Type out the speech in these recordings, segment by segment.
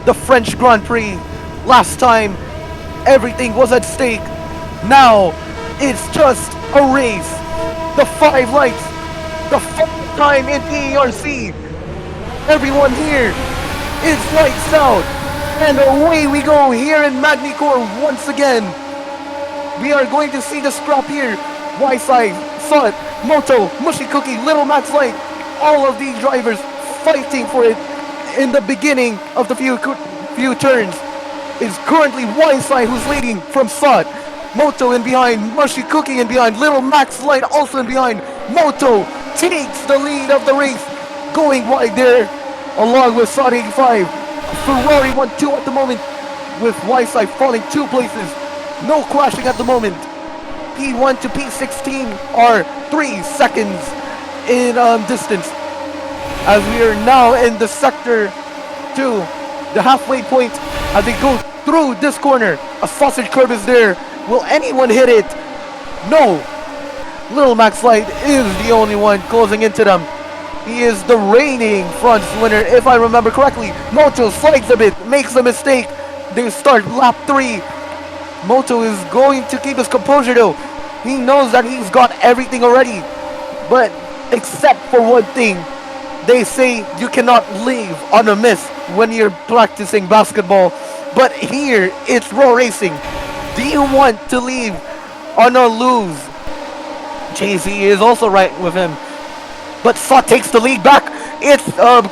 the French Grand Prix. Last time, everything was at stake. Now, it's just a race. The 5 lights, the first time in PARC. Everyone here is lights out. And away we go here in Magnicor once again. We are going to see the scrap here. Y-Side, Sut, Moto, Mushy Cookie, Little Max Light. All of these drivers fighting for it in the beginning of the few turns. It's currently Y-Side who's leading from Sut. Moto in behind, Mushy Cookie in behind, Little Max Light also in behind. Moto takes the lead of the race, going wide there, along with Sut 85. Ferrari 1-2 at the moment, with Y-Side falling 2 places. No crashing at the moment. P1 to P16 are 3 seconds in distance. As we are now in the sector 2, the halfway point, as they go through this corner. A sausage curb is there. Will anyone hit it? No. Little Max Light is the only one closing into them. He is the reigning front winner, if I remember correctly. Moto slides a bit, makes a mistake. They start lap 3. Moto is going to keep his composure though. He knows that he's got everything already. But except for one thing, they say you cannot leave on a miss when you're practicing basketball. But here, it's raw racing. Do you want to leave on a lose? Jay-Z is also right with him. But Sut takes the lead back. It's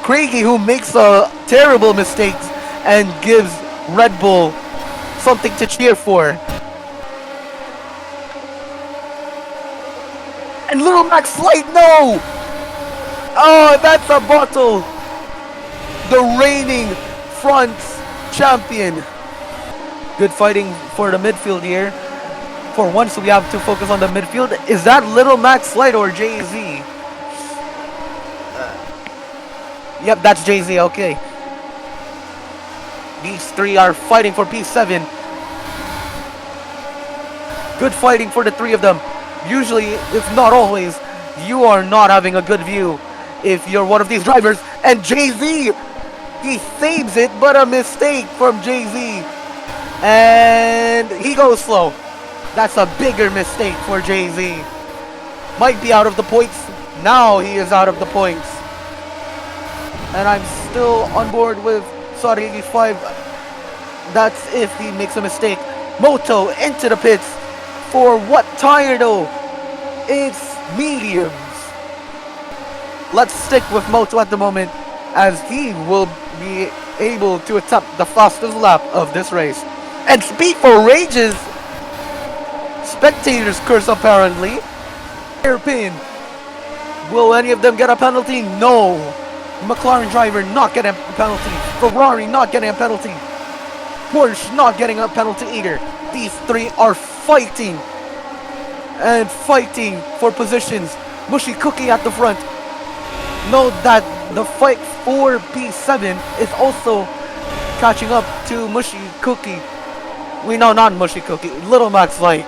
Craigie who makes terrible mistakes and gives Red Bull something to cheer for. And Little Max Light, no! Oh, that's a bottle. The reigning front champion. Good fighting for the midfield here. For once, we have to focus on the midfield. Is that Little Max Light or Jay-Z? Yep, that's Jay-Z, okay. These 3 are fighting for P7. Good fighting for the 3 of them. Usually, if not always, you are not having a good view if you're one of these drivers. And Jay-Z, he saves it, but a mistake from Jay-Z. And he goes slow. That's a bigger mistake for Jay-Z. Might be out of the points. Now he is out of the points. And I'm still on board with Sut 85. That's if he makes a mistake. Moto into the pits. For what tire though? It's mediums. Let's stick with Moto at the moment, as he will be able to attempt the fastest lap of this race. And Speed for rages. Spectators curse apparently. Hairpin. Will any of them get a penalty? No. McLaren driver not getting a penalty. Ferrari not getting a penalty. Porsche not getting a penalty either. These 3 are fighting. And fighting for positions. Mushy Cookie at the front. Note that the fight for P7 is also catching up to Mushy Cookie. We know not Mushy Cookie. Little Max Light.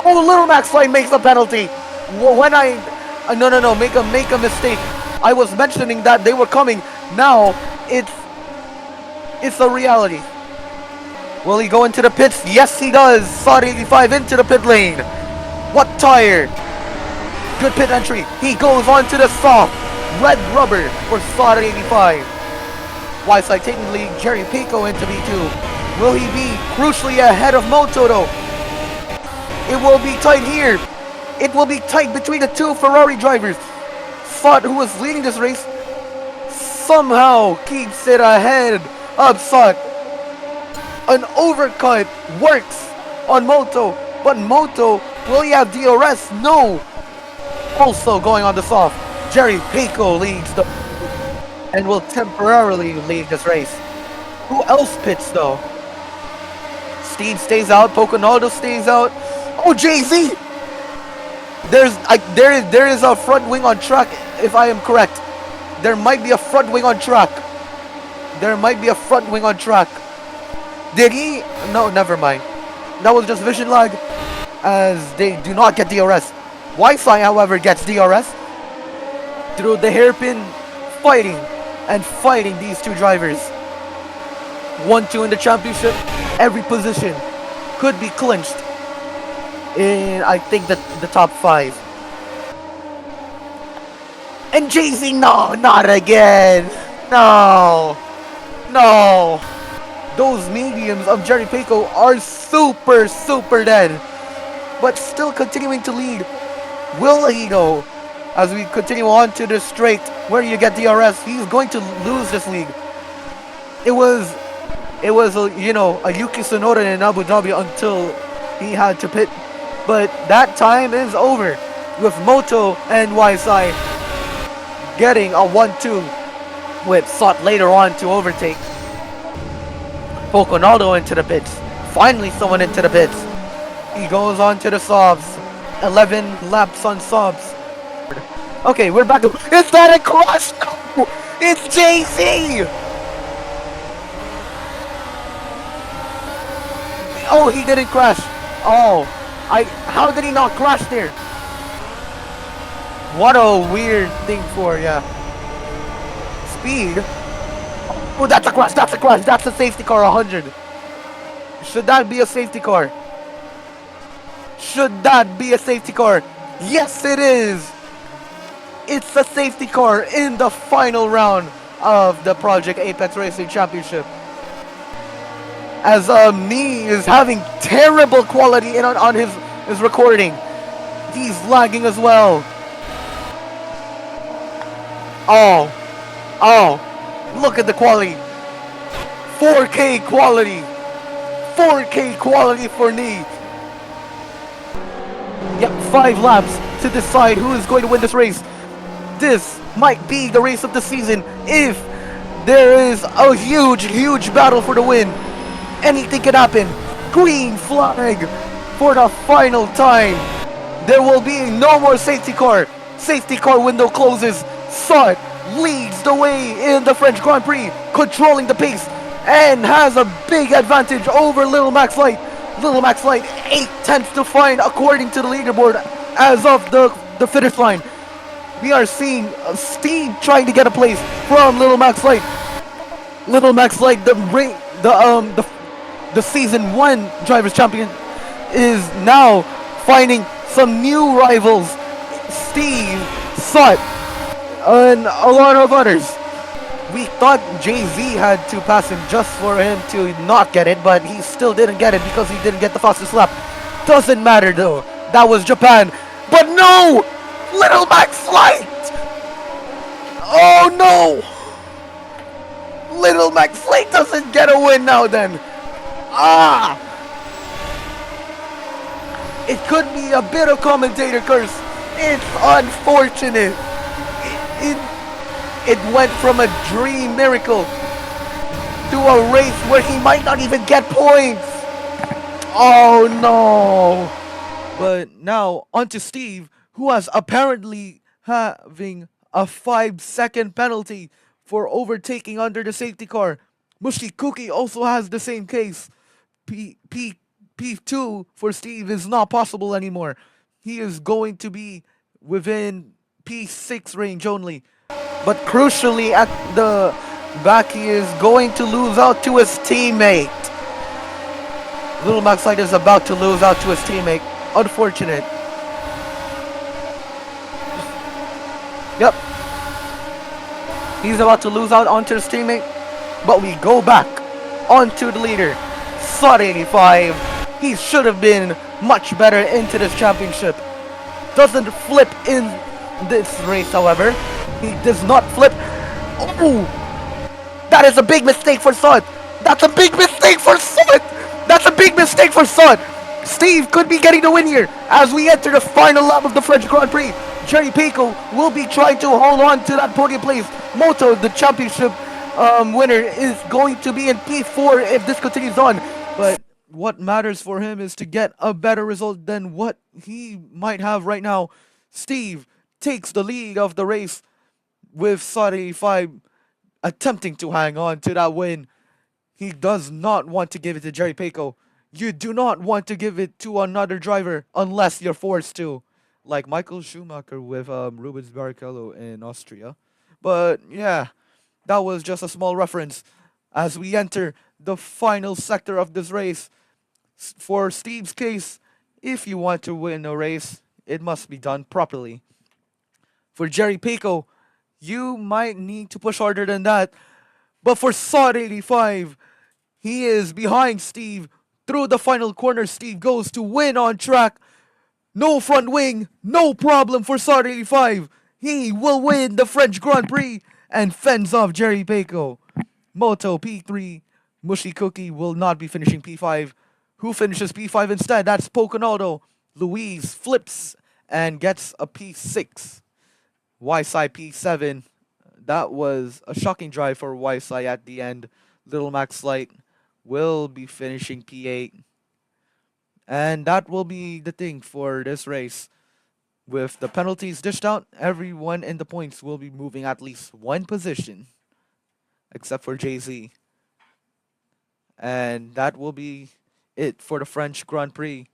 Oh, Little Max Light makes a penalty. When no, make a mistake. I was mentioning that they were coming. Now it's a reality. Will he go into the pits? Yes, he does. Sut 85 into the pit lane. What tire? Good pit entry. He goes on to the soft red rubber for Sut 85. Y-Side taking the lead. Jerry Pico into B2. Will he be crucially ahead of Moto though? It will be tight here. It will be tight between the 2 Ferrari drivers. Sut, who was leading this race, somehow keeps it ahead of Sut. An overcut works on Moto, but Moto, will he have DRS? No. Also going on the soft, Jerry Pico leads the and will temporarily lead this race. Who else pits though? Steve stays out, Poconaldo stays out. Oh, Jay-Z! There is a front wing on track, if I am correct. There might be a front wing on track. Did he? No, never mind. That was just vision lag, as they do not get DRS. Y-Side, however, gets DRS through the hairpin fighting these 2 drivers. 1-2 in the championship. Every position could be clinched in, I think, the top 5. And Jay-Z, no, not again. No, no. Those mediums of Jerry Pico are super dead. But still continuing to lead. Will he go? As we continue on to the straight where you get DRS, he's going to lose this league. It was a Yuki Tsunoda in Abu Dhabi until he had to pit. But that time is over with Moto and YSI getting a 1-2 with Sot later on to overtake. Poconaldo into the pits. Finally someone into the pits. He goes on to the softs. 11 laps on softs. Okay, we're back. Is that a crash? No! It's Jay-Z! Oh, he didn't crash. Oh, how did he not crash there? What a weird thing for, yeah. Speed. Oh, that's a crash, that's a safety car, 100. Should that be a safety car? Should that be a safety car? Yes, it is. It's a safety car in the final round of the Project Apex Racing Championship. As Me is having terrible quality on his recording. He's lagging as well. Oh, look at the quality. 4K quality. 4K quality for me. Yep, 5 laps to decide who is going to win this race. This might be the race of the season if there is a huge battle for the win. Anything can happen. Green flag for the final time. There will be no more safety car. Safety car window closes. Sot leads the way in the French Grand Prix, controlling the pace and has a big advantage over Little Max Light. Little Max Light 8/10 to find according to the leaderboard as of the finish line. We are seeing Steve trying to get a place from Little Max Light. Little Max Light, the season 1 drivers champion, is now finding some new rivals. Steve, Sot, and a lot of others. We thought Jay-Z had to pass him just for him to not get it, but he still didn't get it because he didn't get the fastest lap. Doesn't matter though. That was Japan. But no! Little Max Light! Oh no! Little Max Light doesn't get a win now then. It could be a bit of commentator curse. It's unfortunate. It went from a dream miracle to a race where he might not even get points. Oh no. But now on to Steve, who has apparently having a 5-second penalty for overtaking under the safety car. Mushi Cookie also has the same case. P2 for Steve is not possible anymore. He is going to be within P6 range only. But crucially at the back, he is going to lose out to his teammate. Little Max Light is about to lose out to his teammate. Unfortunate. Yep. He's about to lose out onto his teammate. But we go back onto the leader. Sot 85. He should have been much better into this championship. Doesn't flip in this race, however. He does not flip. Oh! That is a big mistake for Sot. That's a big mistake for Sot. That's a big mistake for Sot. Steve could be getting the win here as we enter the final lap of the French Grand Prix. Jerry Pico will be trying to hold on to that podium place. Moto, the championship winner, is going to be in P4 if this continues on. But what matters for him is to get a better result than what he might have right now. Steve takes the lead of the race with Sot 85 attempting to hang on to that win. He does not want to give it to Jerry Pico. You do not want to give it to another driver unless you're forced to. Like Michael Schumacher with Rubens Barrichello in Austria. But yeah, that was just a small reference as we enter the final sector of this race. For Steve's case, if you want to win a race, it must be done properly. For Jerry Pico, you might need to push harder than that. But for Sod 85, he is behind Steve. Through the final corner, Steve goes to win on track. No front wing, no problem for Sod 85. He will win the French Grand Prix and fends off Jerry Pico. Moto P3, Mushy Cookie will not be finishing P5. Who finishes P5 instead? That's Poconodo. Louise flips and gets a P6. YSI P7. That was a shocking drive for YSI at the end. Little Max Light will be finishing P8. And that will be the thing for this race. With the penalties dished out, everyone in the points will be moving at least one position. Except for Jay-Z. And that will be it for the French Grand Prix.